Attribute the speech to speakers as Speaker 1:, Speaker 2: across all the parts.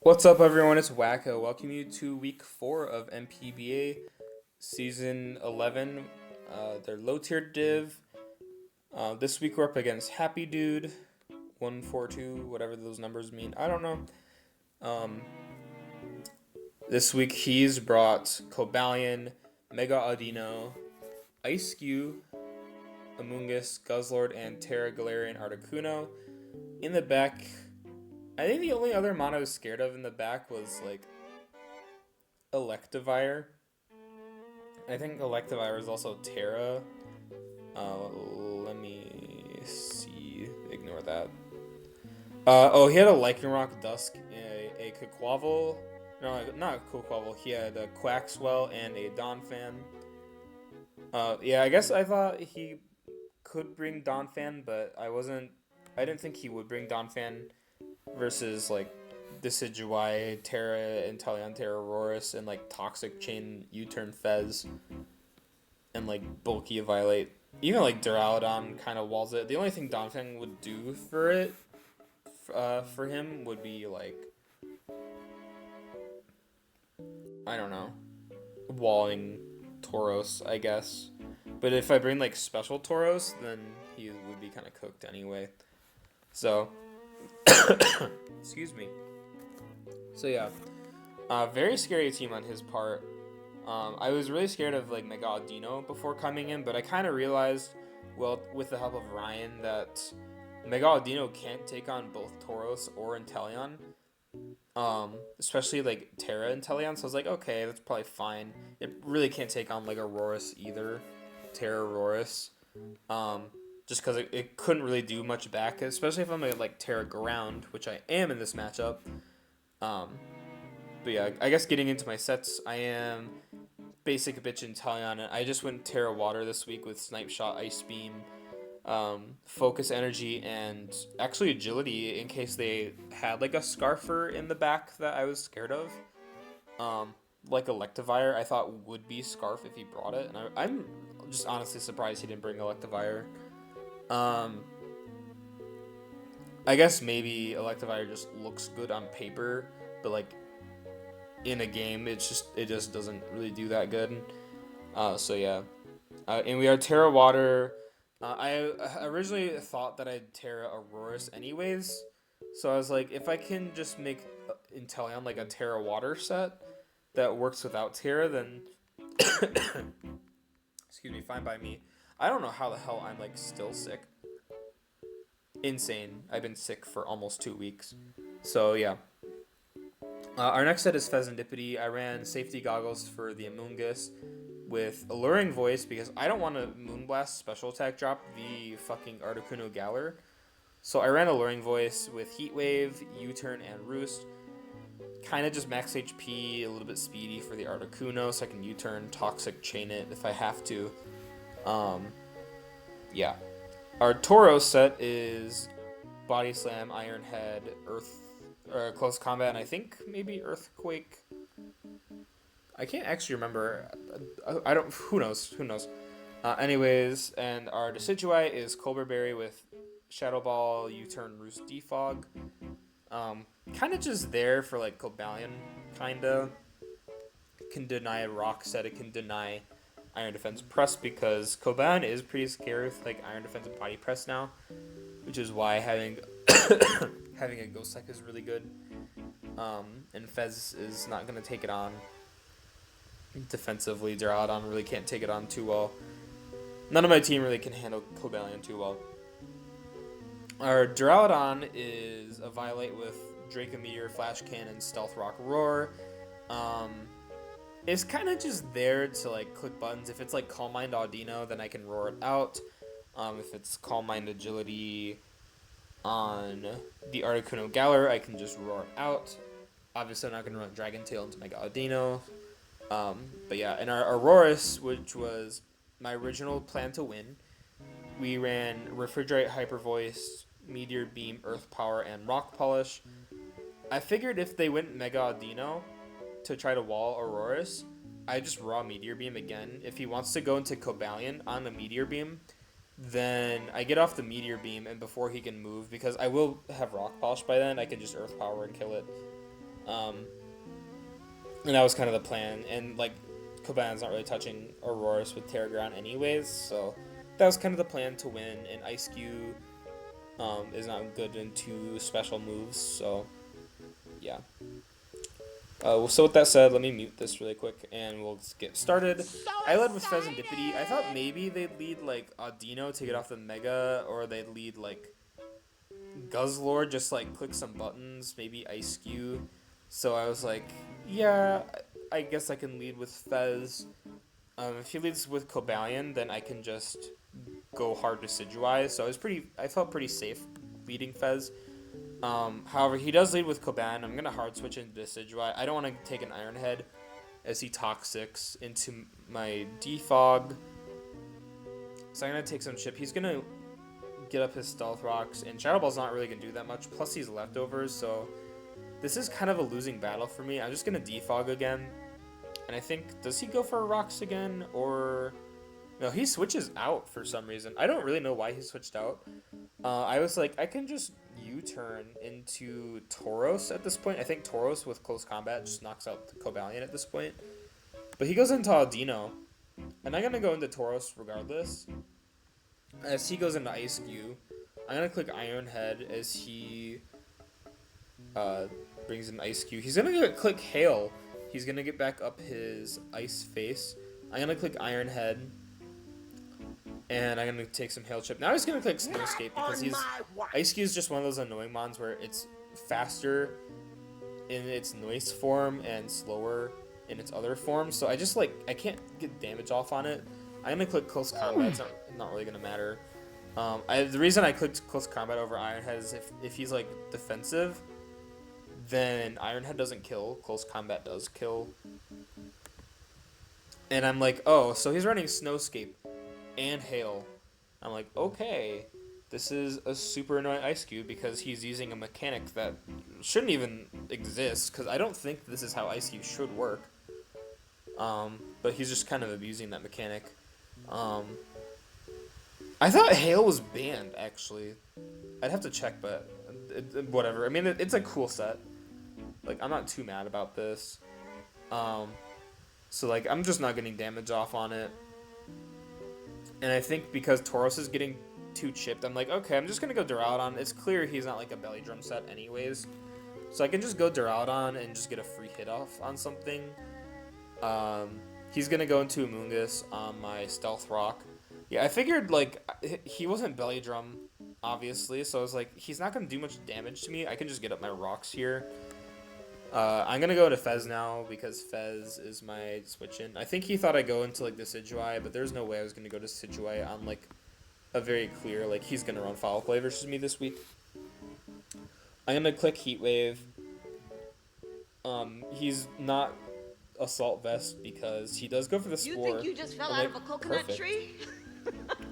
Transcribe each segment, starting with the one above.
Speaker 1: What's up, everyone? It's Wacko. Welcome you to week 4 of NPBA season 11. Their low tier div. This week we're up against Happy Dude 142, whatever those numbers mean. I don't know. Um, this week he's brought Cobalion, Mega Audino, Ice Cube, Amoongus, Guzzlord, and Terra Galarian Articuno. In the back, I think the only other mon I was scared of in the back was like Electivire. I think Electivire is also Terra. Let me see. Ignore that. He had a Lycanroc Dusk, a Quaquaval. No, not a Quaquaval. He had a Quaxwell and a Donphan. Yeah, I guess I thought he could bring Donphan, but I didn't think he would bring Donphan versus like Decidueye, Terra, Inteleon, Terra Aurorus, and like Toxic Chain, U-Turn Fez, and like Bulky Violate. Even like Duraludon kind of walls it. The only thing Donphan would do for it, for him, would be like, I don't know, walling Tauros, I guess. But if I bring like special Tauros, then he would be kind of cooked anyway. So, excuse me. So yeah, very scary team on his part. I was really scared of like Mega Audino before coming in, but I kind of realized, well, with the help of Ryan, that Mega Audino can't take on both Tauros or Inteleon. Especially like Terra Inteleon. So I was like, okay, that's probably fine. It really can't take on like Aurorus either, Terra Aurorus. Um, just because it couldn't really do much back, especially if I'm like Terra Ground, which I am in this matchup. Um, but yeah, I guess getting into my sets, I am basic bitch Inteleon, and I just went Terra Water this week with Snipe Shot, Ice Beam, Focus Energy, and actually Agility in case they had like a Scarfer in the back that I was scared of. Um, like Electivire, I thought would be Scarf if he brought it, and I'm just honestly surprised he didn't bring Electivire. Um, I guess maybe Electivire just looks good on paper, but like in a game, it just doesn't really do that good. So yeah, and we are Terra Water. I originally thought that I'd Terra Aurorus anyways, so I was like, if I can just make Inteleon like a Terra Water set that works without Terra, then excuse me, fine by me. I don't know how the hell I'm like still sick. Insane. I've been sick for almost 2 weeks. So yeah. Our next set is Pheasantipity. I ran safety goggles for the Amoongus with Alluring Voice because I don't want to Moonblast special attack drop the fucking Articuno Galar. So I ran Alluring Voice with Heat Wave, U-Turn, and Roost. Kind of just max HP, a little bit speedy for the Articuno, so I can U-Turn, Toxic Chain it if I have to. Um, yeah. Our Tauros set is Body Slam, Iron Head, Earth, Close Combat, and I think maybe Earthquake. I can't actually remember. I don't. Who knows? Who knows? Anyways, and our Decidueye is Colbur Berry with Shadow Ball, U-Turn, Roost, Defog. Kind of just there for like Cobalion, kinda. Can deny Rock Set, it can deny Iron Defense Press because Cobalion is pretty scary with like Iron Defense and Body Press now, which is why having having a Ghost Tech is really good. And Fez is not gonna take it on defensively. Duraludon really can't take it on too well. None of my team really can handle Cobalion too well. Our Duraludon is a Violate with Draco Meteor, Flash Cannon, Stealth Rock, Roar. It's kind of just there to like click buttons. If it's like Calm Mind Audino, then I can roar it out. If it's Calm Mind Agility on the Articuno Galar, I can just roar it out. Obviously, I'm not going to run Dragon Tail into Mega Audino. But yeah, and our Aurorus, which was my original plan to win, we ran Refrigerate, Hyper Voice, Meteor Beam, Earth Power, and Rock Polish. I figured if they went Mega Audino to try to wall Aurorus, I just raw Meteor Beam again. If he wants to go into Cobalion on the Meteor Beam, then I get off the Meteor Beam, and before he can move, because I will have Rock Polish by then, I can just Earth Power and kill it. Um, and that was kind of the plan. And like Coban's not really touching Auroras with Terra Ground anyways, so that was kind of the plan to win. And Ice Cube is not good into special moves, so yeah. So with that said, let me mute this really quick and we'll get started. I led with Fez and Dippity. I thought maybe they'd lead like Audino to get off the Mega, or they'd lead like Guzzlord, just like click some buttons, maybe Ice Cube. So I was like, yeah, I guess I can lead with Fez. If he leads with Cobalion, then I can just go hard Decidueye. So I felt pretty safe leading Fez. However, he does lead with Coban. I'm gonna hard switch into Decidueye. I don't want to take an Iron Head as he Toxics into my Defog. So I'm gonna take some chip. He's gonna get up his Stealth Rocks, and Shadow Ball's not really gonna do that much. Plus he's leftovers, so this is kind of a losing battle for me. I'm just gonna Defog again, and I think, does he go for Rocks again, or no? He switches out for some reason. I don't really know why he switched out. I was like, I can just U-turn into Tauros at this point. I think Tauros with close combat just knocks out the Cobalion at this point. But he goes into Audino, and I'm going to go into Tauros regardless. As he goes into Ice Cube, I'm going to click Iron Head as he brings in Ice Cube. He's going to click Hail. He's going to get back up his Ice Face. I'm going to click Iron Head. And I'm going to take some Hail Chip. Now he's going to click Snowscape because Ice Cube is just one of those annoying mons where it's faster in its noise form and slower in its other form. So I just I can't get damage off on it. I'm going to click Close Combat. It's not really going to matter. The reason I clicked Close Combat over Iron Head is if he's like defensive, then Iron Head doesn't kill. Close Combat does kill. And I'm like, oh, so he's running Snowscape and Hail. I'm like, okay, this is a super annoying Ice Cube because he's using a mechanic that shouldn't even exist, because I don't think this is how Ice Cube should work. But he's just kind of abusing that mechanic. I thought Hail was banned, actually. I'd have to check, but whatever. I mean, it's a cool set. Like, I'm not too mad about this. So, like, I'm just not getting damage off on it. And I think because Tauros is getting too chipped, I'm like, okay, I'm just going to go Duraludon. It's clear he's not like a Belly Drum set anyways. So I can just go Duraludon and just get a free hit off on something. He's going to go into Amoonguss on my Stealth Rock. Yeah, I figured, like, he wasn't Belly Drum, obviously. So I was like, he's not going to do much damage to me. I can just get up my rocks here. I'm going to go to Fez now because Fez is my switch-in. I think he thought I'd go into, like, the Decidueye, but there's no way I was going to go to Decidueye on, like, a very clear, like, he's going to run Foul Play versus me this week. I'm going to click Heat Wave. He's not Assault Vest because he does go for the Spore.
Speaker 2: You think you just fell out of a coconut tree?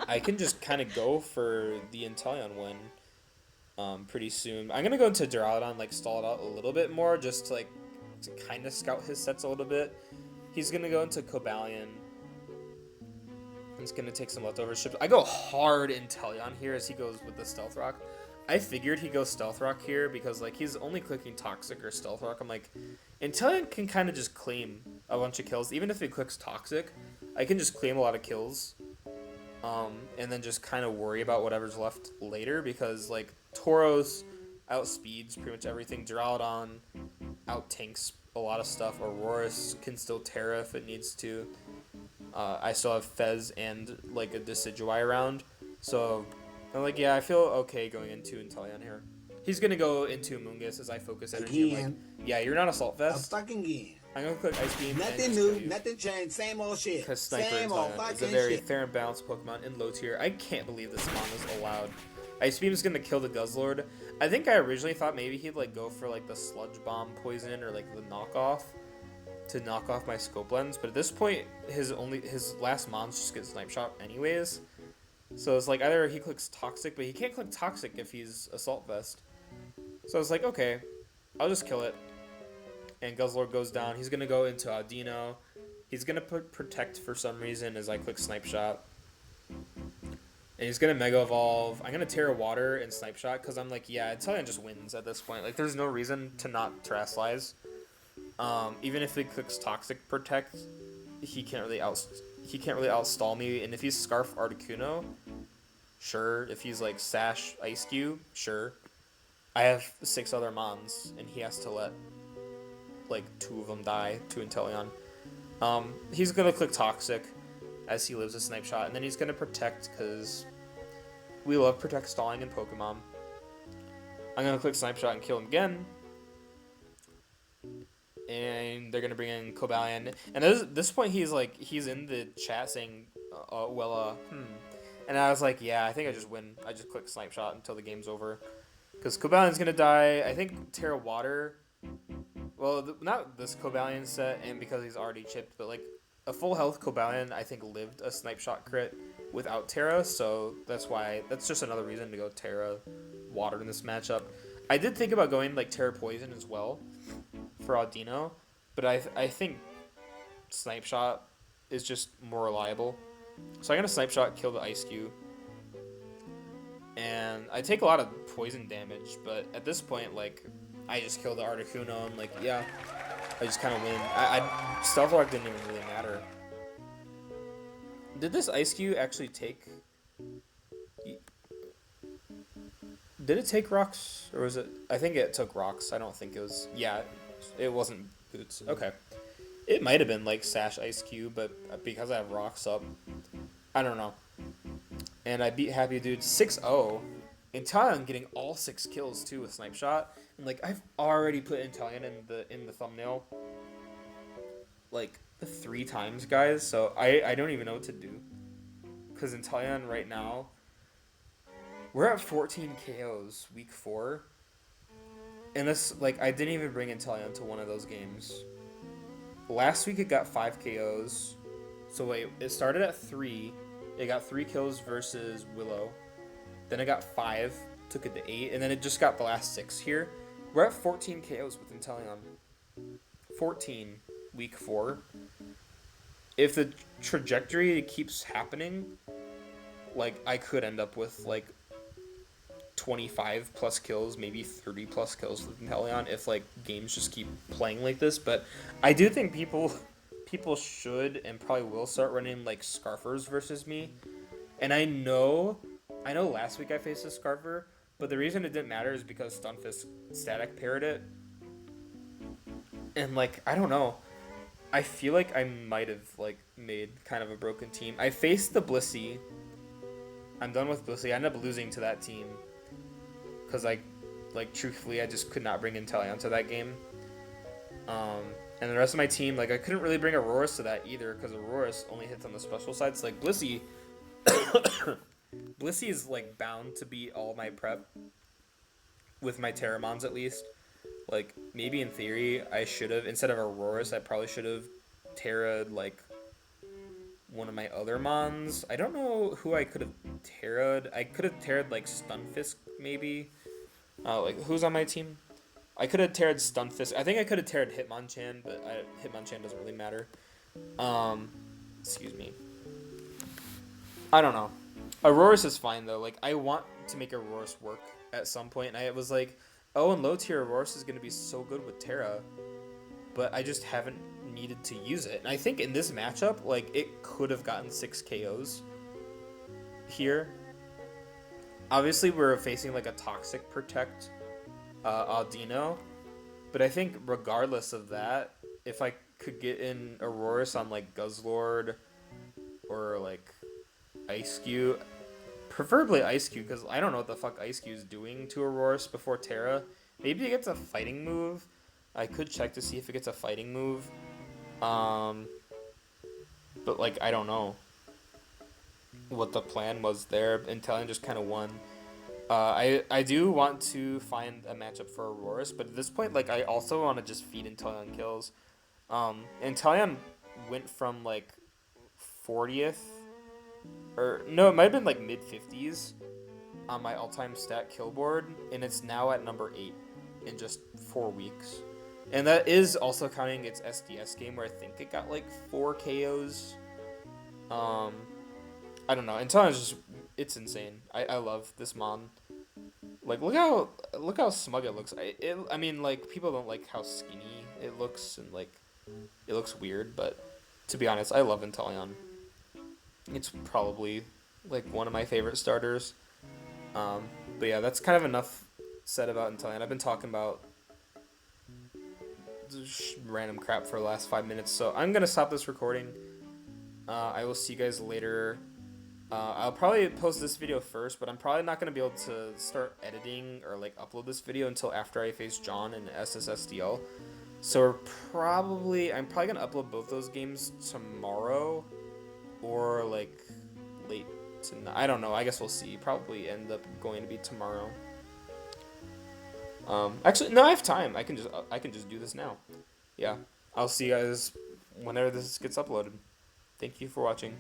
Speaker 1: I can just kind of go for the Inteleon win. Pretty soon. I'm gonna go into Duraludon, like, stall it out a little bit more, just to, like, to kind of scout his sets a little bit. He's gonna go into Cobalion. He's gonna take some leftover ships. I go hard Inteleon here as he goes with the Stealth Rock. I figured he'd go Stealth Rock here because, like, he's only clicking Toxic or Stealth Rock. I'm like, Inteleon can kind of just claim a bunch of kills. Even if he clicks Toxic, I can just claim a lot of kills. And then just kind of worry about whatever's left later because, like, Tauros outspeeds pretty much everything. Duraludon out-tanks a lot of stuff. Auroras can still Terra if it needs to. I still have Fez and, like, a Decidueye around. So, I'm like, yeah, I feel okay going into Inteleon here. He's going to go into Amoonguss as I focus energy. I'm like, yeah, you're not Assault Vest. I'm going to click Ice Beam.
Speaker 3: Nothing new, nothing changed, same old shit.
Speaker 1: Because Sniper Inteleon is a very fair and balanced Pokemon in low tier. I can't believe this mon is allowed. Ice Beam is going to kill the Guzzlord. I think I originally thought maybe he'd, like, go for, like, the Sludge Bomb poison or, like, the knockoff to knock off my Scope Lens. But at this point, his last mons just get Snipe Shot anyways. So it's like either he clicks Toxic, but he can't click Toxic if he's Assault Vest. So I was like, okay, I'll just kill it. And Guzzlord goes down. He's going to go into Audino. He's going to put Protect for some reason as I click Snipe Shot. And he's going to Mega Evolve. I'm going to Terra Water and Snipe Shot because I'm like, yeah, Inteleon just wins at this point. Like, there's no reason to not Terrasilize. Even if he clicks Toxic Protect, he can't really outstall me. And if he's Scarf Articuno, sure. If he's like Sash Ice Cube, sure. I have 6 other Mons, and he has to let like 2 of them die to Inteleon. He's gonna click Toxic as he lives a Snipe Shot, and then he's gonna Protect because we love Protect stalling in Pokemon. I'm gonna click Snipe Shot and kill him again. And they're gonna bring in Cobalion, and at this point he's in the chat saying, and I was like, yeah, I think I just win. I just click Snipe Shot until the game's over, because Cobalion's gonna die. I think Terra Water. Well, not this Cobalion set, and because he's already chipped, but like a full health Cobalion, I think lived a Snipe Shot crit without Terra, so that's just another reason to go Terra Water in this matchup. I did think about going like Terra Poison as well for Audino, but I think Snipe Shot is just more reliable. So I'm gonna Snipe Shot, kill the Ice Cube, and I take a lot of poison damage, but at this point, like, I just kill the Articuno and like, yeah, I just kind of win. Stealth Rock didn't even really matter. Did this Ice Cube actually take? Did it take rocks, or was it? I think it took rocks. I don't think it was. Yeah, it wasn't boots. Okay, it might have been like Sash Ice Cube, but because I have rocks up, I don't know. And I beat Happy Dude 6-0. Inteleon getting all 6 kills too with Snipe Shot. And like, I've already put Inteleon in the thumbnail like 3 times, guys. So I don't even know what to do, because Inteleon right now, we're at 14 KOs week 4. And this, like, I didn't even bring Inteleon to one of those games. Last week it got 5 KOs. So wait, it started at 3. It got 3 kills versus Willow. Then it got 5, took it to 8, and then it just got the last 6 here. We're at 14 KOs with Inteleon. 14 week 4. If the trajectory keeps happening, like, I could end up with like 25 plus kills, maybe 30 plus kills with Inteleon if like games just keep playing like this. But I do think people should and probably will start running like Scarfers versus me. And I know last week I faced a Scarfer, but the reason it didn't matter is because Stunfisk static paired it. And like, I don't know, I feel like I might have like made kind of a broken team. I faced the Blissey. I'm done with Blissey. I ended up losing to that team because like truthfully, I just could not bring Inteleon to that game. And the rest of my team, like, I couldn't really bring Auroras to that either, because Auroras only hits on the special side. So like Blissey, Blissey is like bound to beat all my prep with my Terramons at least. Like, maybe in theory I should have, instead of Auroras, I probably should have Terra'd like one of my other Mons. I don't know who I could have Terra'd. I could have Terra'd like Stunfisk maybe. Like, who's on my team? I could have Terra'd Stunfisk. I think I could have Terra'd Hitmonchan, but Hitmonchan doesn't really matter. Excuse me. I don't know. Auroras is fine though. Like, I want to make Auroras work at some point, and I was like, oh, and low tier Auroras is gonna be so good with Terra, but I just haven't needed to use it. And I think in this matchup, like, it could have gotten 6 KOs here. Obviously, we're facing like a Toxic Protect Audino, but I think regardless of that, if I could get in Auroras on like Guzzlord or like Ice Cube, preferably Ice Cube, because I don't know what the fuck Ice Cube is doing to Auroras before Terra. Maybe it gets a fighting move. I could check to see if it gets a fighting move. But like, I don't know what the plan was there. Inteleon just kind of won. I do want to find a matchup for Auroras, but at this point, like, I also want to just feed Inteleon kills. Inteleon went from like 40th, or no, it might have been like mid-50s on my all-time stat kill board, and it's now at number 8 in just 4 weeks. And that is also counting its SDS game, where I think it got like 4 KOs. I don't know. Inteleon is just, it's insane. I love this Mon. Like look how smug it looks. I mean like people don't like how skinny it looks and like it looks weird, but to be honest, I love Inteleon. It's probably like one of my favorite starters. But yeah, that's kind of enough said about Inteleon. I've been talking about random crap for the last 5 minutes, so I'm gonna stop this recording. I will see you guys later. I'll probably post this video first, but I'm probably not gonna be able to start editing or like upload this video until after I face John in SSSDL. So I'm probably gonna upload both those games tomorrow, or like late tonight. I don't know. I guess we'll see. Probably end up going to be tomorrow. Actually, no, I have time. I can just do this now. Yeah, I'll see you guys whenever this gets uploaded. Thank you for watching.